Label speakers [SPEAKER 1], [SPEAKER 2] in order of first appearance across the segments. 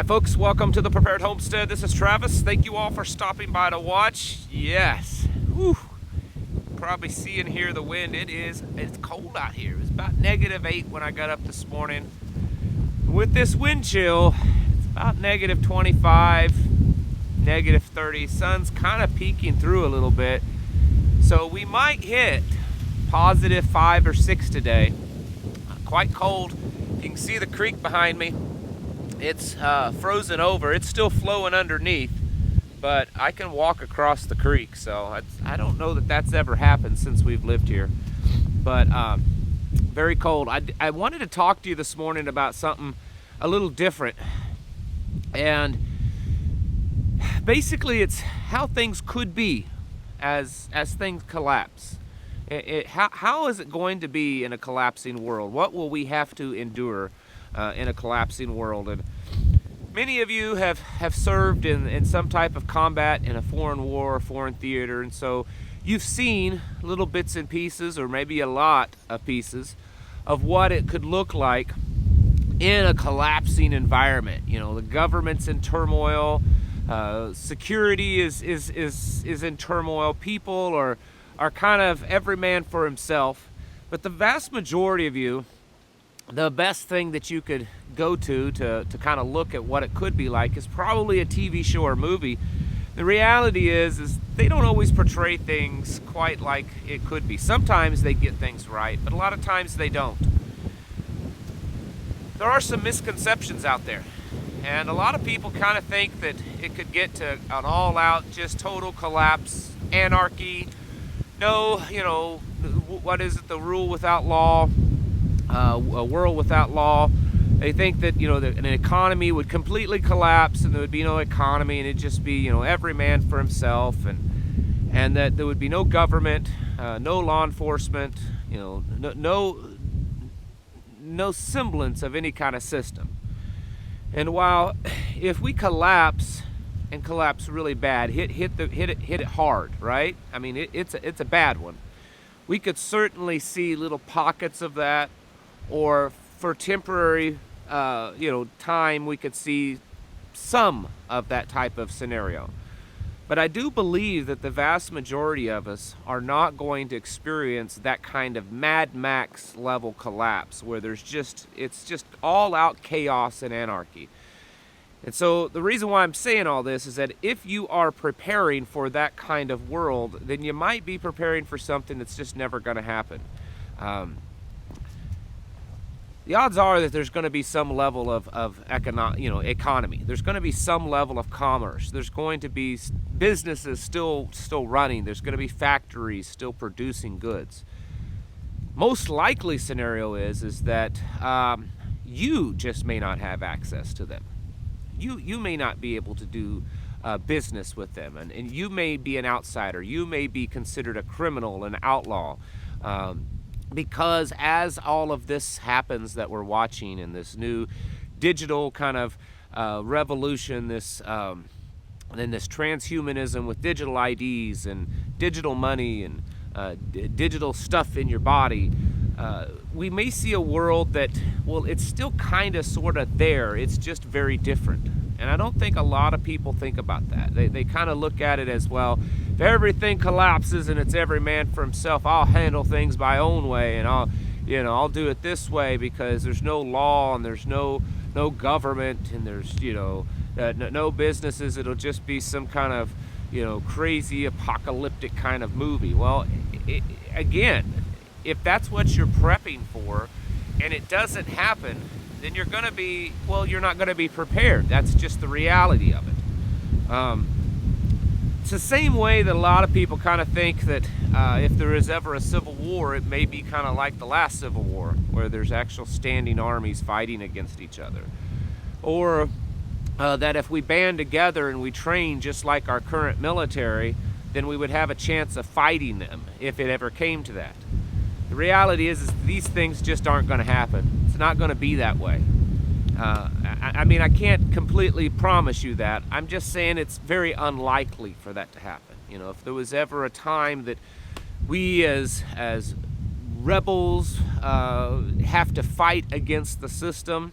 [SPEAKER 1] Hi folks, welcome to the Prepared Homestead. This is Travis. Thank you all for stopping by to watch. Yes, whew. Probably see and hear the wind. It's cold out here. It was about -8 when I got up this morning. With this wind chill, it's about -25, -30. Sun's kind of peeking through a little bit. So we might hit +5 or 6 today. Quite cold. You can see the creek behind me. It's frozen over. It's still flowing underneath, but I can walk across the creek. So I don't know that that's ever happened since we've lived here. But very cold. I wanted to talk to you this morning about something a little different. And basically it's how things could be as things collapse. How is it going to be in a collapsing world? What will we have to endure in a collapsing world? And many of you have served in some type of combat in a foreign war or foreign theater, and so you've seen little bits and pieces, or maybe a lot of pieces, of what it could look like in a collapsing environment. You know, the government's in turmoil, security is in turmoil, people are kind of every man for himself. But the vast majority of you, the best thing that you could go to kind of look at what it could be like is probably a TV show or movie. The reality is they don't always portray things quite like it could be. Sometimes they get things right, but a lot of times they don't. There are some misconceptions out there, and a lot of people kind of think that it could get to an all-out, just total collapse, anarchy. No, you know, what is it, the rule without law, a world without law. They think that, you know, that an economy would completely collapse and there would be no economy, and it'd just be, you know, every man for himself, and that there would be no government, no law enforcement, you know, no semblance of any kind of system. And while if we collapse and collapse really bad, hit it hard, right? I mean, it's a bad one. We could certainly see little pockets of that, or for temporary, time, we could see some of that type of scenario. But I do believe that the vast majority of us are not going to experience that kind of Mad Max level collapse where it's just all out chaos and anarchy. And so the reason why I'm saying all this is that if you are preparing for that kind of world, then you might be preparing for something that's just never going to happen. The odds are that there's going to be some level of economy. There's going to be some level of commerce. There's going to be businesses still running. There's going to be factories still producing goods. Most likely scenario is that you just may not have access to them. You may not be able to do business with them, and you may be an outsider. You may be considered a criminal, an outlaw, because as all of this happens that we're watching in this new digital kind of revolution, this transhumanism with digital IDs and digital money and digital stuff in your body, we may see a world that, well, it's still kind of sort of there. It's just very different. And I don't think a lot of people think about that. They kind of look at it as, well, if everything collapses and it's every man for himself, I'll handle things my own way, and I'll do it this way because there's no law and there's no government and there's, no businesses. It'll just be some kind of, crazy apocalyptic kind of movie. Well, again, if that's what you're prepping for and it doesn't happen, then you're not going to be prepared. That's just the reality of it. It's the same way that a lot of people kind of think that if there is ever a civil war, it may be kind of like the last Civil War, where there's actual standing armies fighting against each other. Or that if we band together and we train just like our current military, then we would have a chance of fighting them if it ever came to that. The reality is these things just aren't going to happen. It's not going to be that way. I can't completely promise you that. I'm just saying it's very unlikely for that to happen. If there was ever a time that we as rebels have to fight against the system,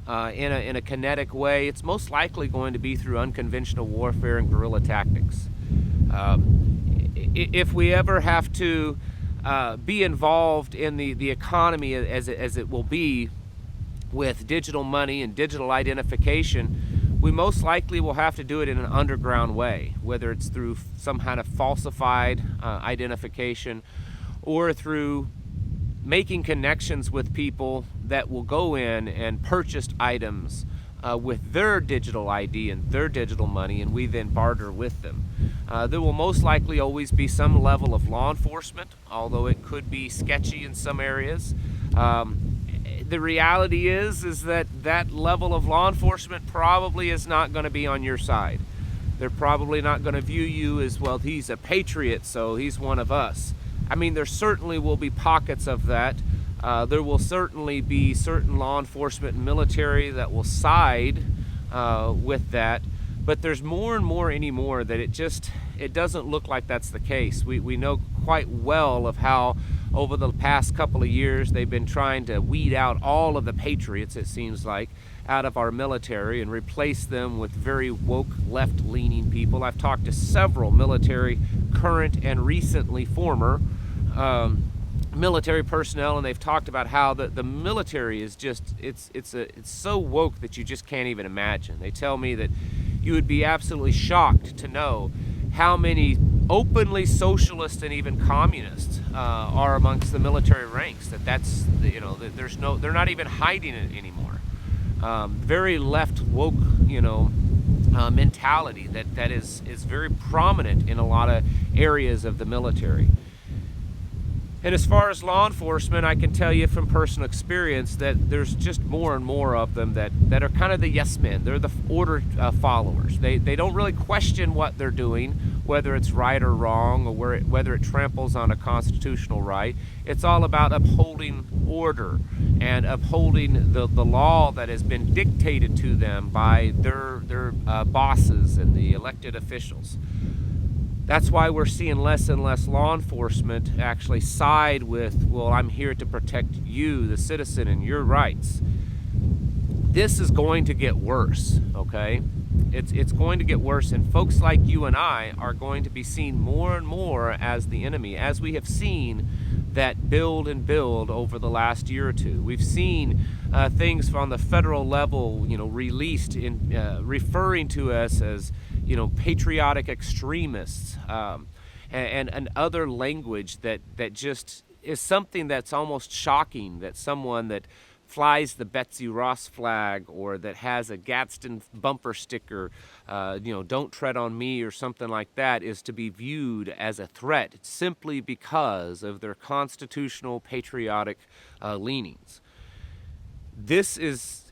[SPEAKER 1] in a kinetic way, it's most likely going to be through unconventional warfare and guerrilla tactics. If we ever have to be involved in the economy as it will be with digital money and digital identification, we most likely will have to do it in an underground way, whether it's through some kind of falsified identification or through making connections with people that will go in and purchase items with their digital ID and their digital money, and we then barter with them. There will most likely always be some level of law enforcement, although it could be sketchy in some areas. The reality is that that level of law enforcement probably is not going to be on your side. They're probably not going to view you as, well, he's a patriot, so he's one of us. I mean, there certainly will be pockets of that. There will certainly be certain law enforcement and military that will side with that. But there's more and more anymore that it doesn't look like that's the case. We know quite well of how over the past couple of years they've been trying to weed out all of the patriots, it seems like, out of our military and replace them with very woke, left-leaning people. I've talked to several military, current and recently former military personnel, and they've talked about how the military is just, it's so woke that you just can't even imagine. They tell me that you would be absolutely shocked to know how many openly socialist and even communists are amongst the military ranks. That's they're not even hiding it anymore. Very left woke, mentality that is very prominent in a lot of areas of the military. And as far as law enforcement, I can tell you from personal experience that there's just more and more of them that are kind of the yes men. They're the order followers. They don't really question what they're doing, whether it's right or wrong, or whether it tramples on a constitutional right. It's all about upholding order and upholding the law that has been dictated to them by their bosses and the elected officials. That's why we're seeing less and less law enforcement actually side with, well, I'm here to protect you, the citizen, and your rights. This is going to get worse, okay? It's going to get worse, and folks like you and I are going to be seen more and more as the enemy, as we have seen that build and build over the last year or two. We've seen things on the federal level, released in referring to us as, patriotic extremists, and other language that just is something that's almost shocking, that someone that flies the Betsy Ross flag or that has a Gadsden bumper sticker, don't tread on me or something like that, is to be viewed as a threat simply because of their constitutional patriotic leanings. This is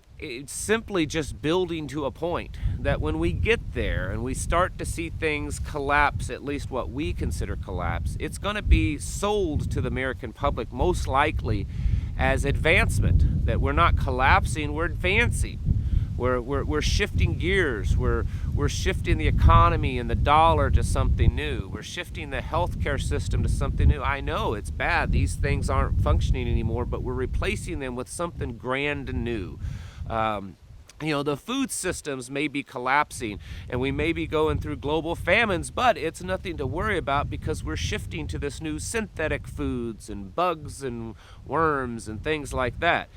[SPEAKER 1] simply just building to a point that when we get there and we start to see things collapse, at least what we consider collapse, it's going to be sold to the American public most likely as advancement, that we're not collapsing, we're advancing. We're shifting gears, we're shifting the economy and the dollar to something new. We're shifting the healthcare system to something new. I know it's bad, these things aren't functioning anymore, but we're replacing them with something grand and new. The food systems may be collapsing and we may be going through global famines, but it's nothing to worry about because we're shifting to this new synthetic foods and bugs and worms and things like that.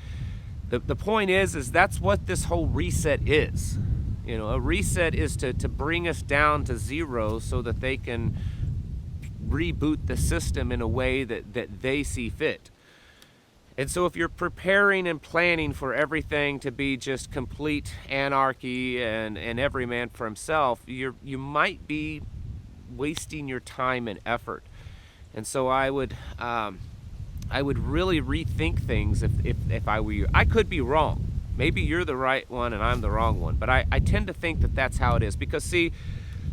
[SPEAKER 1] The point is that's what this whole reset is. A reset is to bring us down to zero so that they can reboot the system in a way that they see fit. And so if you're preparing and planning for everything to be just complete anarchy and every man for himself, you might be wasting your time and effort. And so I would really rethink things if I were you. I could be wrong. Maybe you're the right one and I'm the wrong one. But I tend to think that that's how it is. Because, see,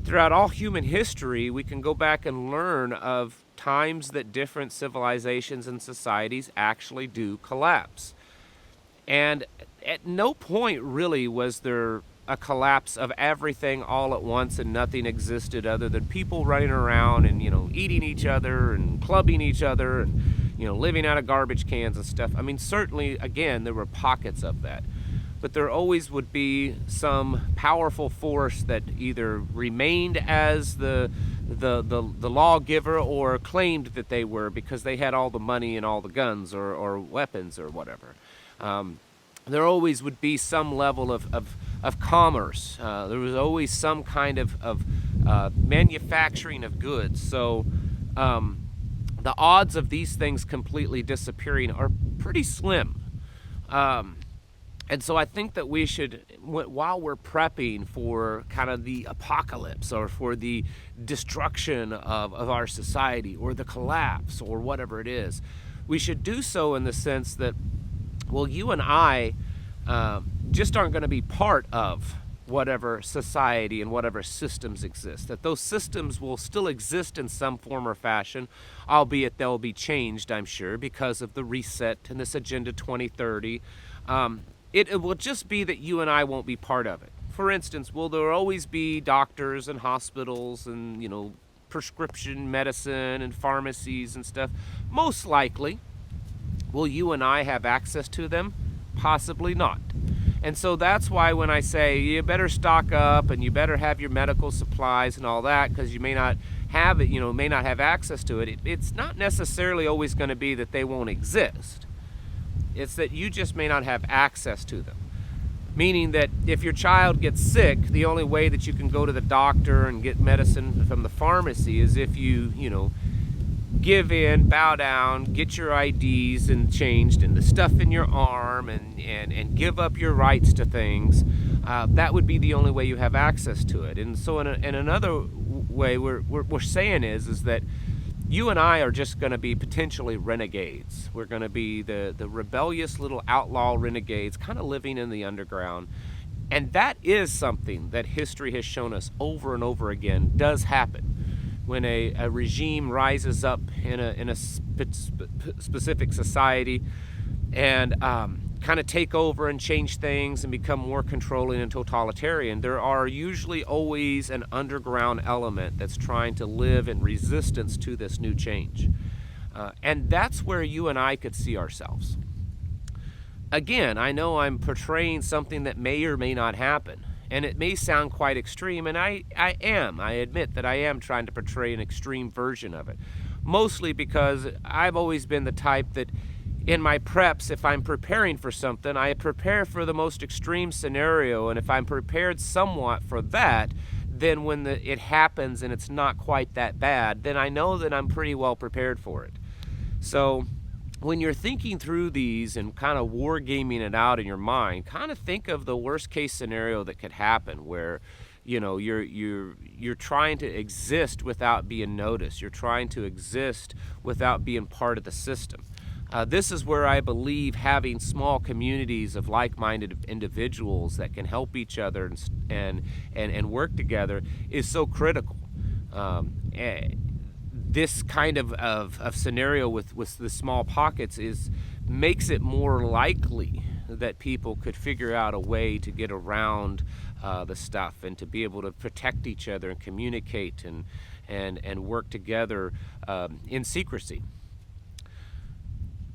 [SPEAKER 1] throughout all human history, we can go back and learn of times that different civilizations and societies actually do collapse. And at no point really was there a collapse of everything all at once and nothing existed other than people running around and, eating each other and clubbing each other and, living out of garbage cans and stuff. I mean, certainly, again, there were pockets of that. but there always would be some powerful force that either remained as the lawgiver or claimed that they were because they had all the money and all the guns or weapons or whatever. There always would be some level of commerce. There was always some kind of manufacturing of goods. So the odds of these things completely disappearing are pretty slim. And so I think that we should, while we're prepping for kind of the apocalypse or for the destruction of our society or the collapse or whatever it is, we should do so in the sense that, well, you and I just aren't going to be part of whatever society and whatever systems exist. That those systems will still exist in some form or fashion, albeit they'll be changed, I'm sure, because of the reset and this Agenda 2030. It will just be that you and I won't be part of it. For instance, will there always be doctors and hospitals and, prescription medicine and pharmacies and stuff? Most likely. Will you and I have access to them? Possibly not. And so that's why when I say you better stock up and you better have your medical supplies and all that, because you may not have it, may not have access to it, it's not necessarily always going to be that they won't exist. It's that you just may not have access to them. Meaning that if your child gets sick, the only way that you can go to the doctor and get medicine from the pharmacy is if you, give in, bow down, get your IDs and changed and the stuff in your arm and give up your rights to things. That would be the only way you have access to it. And so in another way we're saying is that you and I are just going to be potentially renegades. We're going to be the rebellious little outlaw renegades kind of living in the underground. And that is something that history has shown us over and over again does happen. When a regime rises up in a specific society and kind of take over and change things and become more controlling and totalitarian, there are usually always an underground element that's trying to live in resistance to this new change. And that's where you and I could see ourselves. Again, I know I'm portraying something that may or may not happen. And it may sound quite extreme, and I admit that I am trying to portray an extreme version of it. Mostly because I've always been the type that in my preps, if I'm preparing for something, I prepare for the most extreme scenario, and if I'm prepared somewhat for that, then when it happens and it's not quite that bad, then I know that I'm pretty well prepared for it. So when you're thinking through these and kind of wargaming it out in your mind, kind of think of the worst case scenario that could happen where, you're trying to exist without being noticed. You're trying to exist without being part of the system. This is where I believe having small communities of like-minded individuals that can help each other and work together is so critical. This kind of scenario with the small pockets makes it more likely that people could figure out a way to get around the stuff and to be able to protect each other and communicate and work together in secrecy.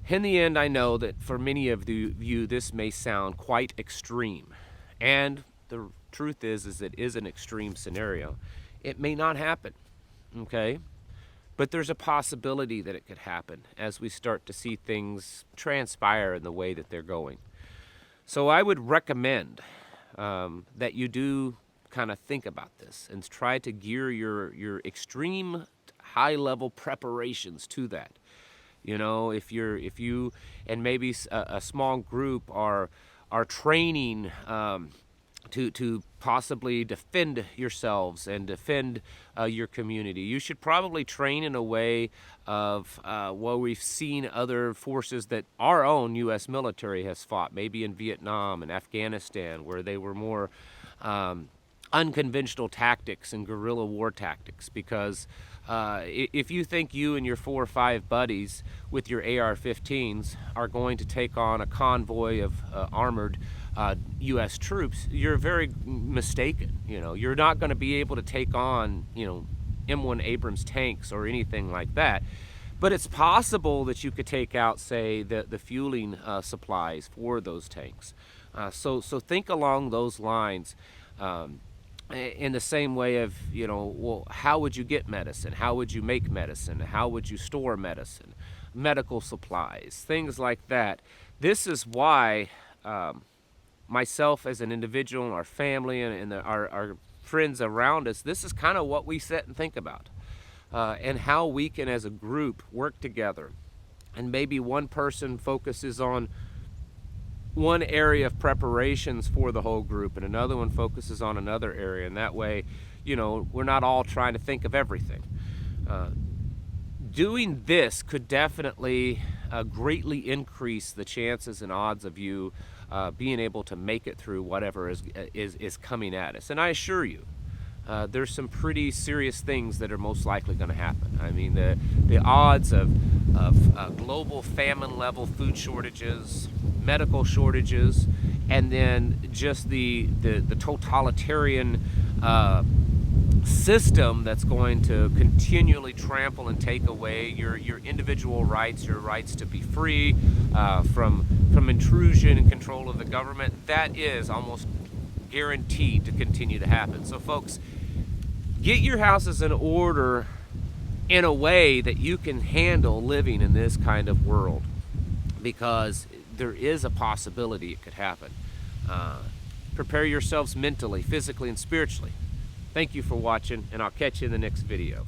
[SPEAKER 1] In the end, I know that for many of you this may sound quite extreme, and the truth is it is an extreme scenario. It may not happen, okay? But there's a possibility that it could happen as we start to see things transpire in the way that they're going. So I would recommend that you do kind of think about this and try to gear your extreme high-level preparations to that. If you and maybe a small group are training to possibly defend yourselves and defend your community. You should probably train in a way of what we've seen other forces that our own U.S. military has fought, maybe in Vietnam and Afghanistan, where they were more unconventional tactics and guerrilla war tactics. Because if you think you and your 4 or 5 buddies with your AR-15s are going to take on a convoy of armored U.S. troops, you're very mistaken. You're not going to be able to take on, M1 Abrams tanks or anything like that. But it's possible that you could take out, say, the fueling supplies for those tanks. So think along those lines. In the same way of, well, how would you get medicine? How would you make medicine? How would you store medicine? Medical supplies, things like that. This is why myself as an individual, our family, and our friends around us, this is kind of what we sit and think about, and how we can, as a group, work together. And maybe one person focuses on one area of preparations for the whole group, and another one focuses on another area, and that way, we're not all trying to think of everything. Doing this could definitely greatly increase the chances and odds of you being able to make it through whatever is coming at us. And I assure you, there's some pretty serious things that are most likely going to happen. I mean, the odds of global famine level food shortages, medical shortages, and then just the totalitarian system that's going to continually trample and take away your individual rights, your rights to be free from intrusion and control of the government, that is almost guaranteed to continue to happen. So folks, get your houses in order in a way that you can handle living in this kind of world, because there is a possibility it could happen. Prepare yourselves mentally, physically, and spiritually. Thank you for watching, and I'll catch you in the next video.